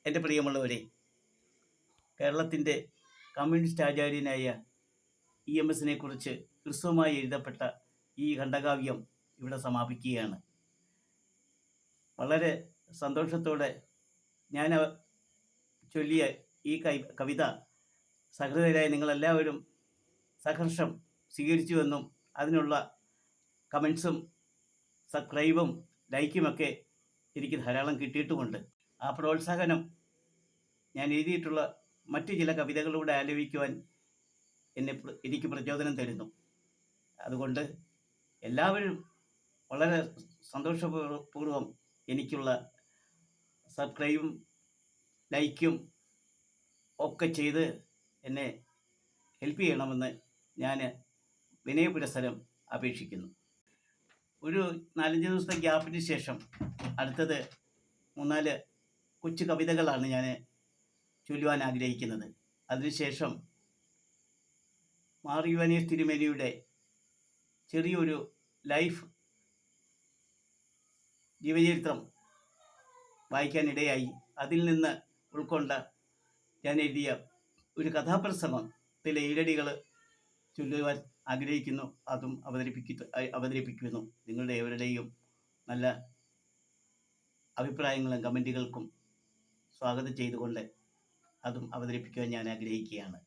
എൻ്റെ പ്രിയമുള്ളവരെ, കേരളത്തിൻ്റെ കമ്മ്യൂണിസ്റ്റ് ആചാര്യനായ EMSനെ കുറിച്ച് ഹ്രസ്വമായി എഴുതപ്പെട്ട ഈ ഖണ്ഡകാവ്യം ഇവിടെ സമാപിക്കുകയാണ്. വളരെ സന്തോഷത്തോടെ ഞാൻ ചൊല്ലിയ ഈ കവിത സഹൃദയരായ നിങ്ങളെല്ലാവരും സഹർഷം സ്വീകരിച്ചുവെന്നും അതിനുള്ള കമൻസും സബ്സ്ക്രൈബും ലൈക്കുമൊക്കെ എനിക്ക് ധാരാളം കിട്ടിയിട്ടുമുണ്ട്. ആ പ്രോത്സാഹനം ഞാൻ എഴുതിയിട്ടുള്ള മറ്റു ചില കവിതകളിലൂടെ ആലപിക്കുവാൻ എനിക്ക് പ്രചോദനം തരുന്നു. അതുകൊണ്ട് എല്ലാവരും വളരെ സന്തോഷപൂർവ്വം എനിക്കുള്ള സബ്സ്ക്രൈബും ലൈക്കും ഒക്കെ ചെയ്ത് എന്നെ ഹെൽപ്പ് ചെയ്യണമെന്ന് ഞാൻ വിനയപുരസ്സരം അപേക്ഷിക്കുന്നു. ഒരു 4-5 ദിവസത്തെ ഗ്യാപ്പിന് ശേഷം അടുത്തത് 3-4 കൊച്ചു കവിതകളാണ് ഞാൻ ചൊല്ലുവാൻ ആഗ്രഹിക്കുന്നത്. അതിനുശേഷം മാർ യുവാനിയോസ് തിരുമേനിയുടെ ചെറിയൊരു ലൈഫ് ജീവചരിത്രം വായിക്കാനിടയായി. അതിൽ നിന്ന് ഉൾക്കൊണ്ട ഞാൻ എഴുതിയ ഒരു കഥാപ്രസംഗത്തിലെ ഈരടികൾ ചൊല്ലുവാൻ ആഗ്രഹിക്കുന്നു. അതും അവതരിപ്പിക്കുന്നു. നിങ്ങളുടെ ഏവരുടെയും നല്ല അഭിപ്രായങ്ങളും കമൻറ്റുകൾക്കും സ്വാഗതം ചെയ്തുകൊണ്ട് അതും അവതരിപ്പിക്കുവാൻ ഞാൻ ആഗ്രഹിക്കുകയാണ്.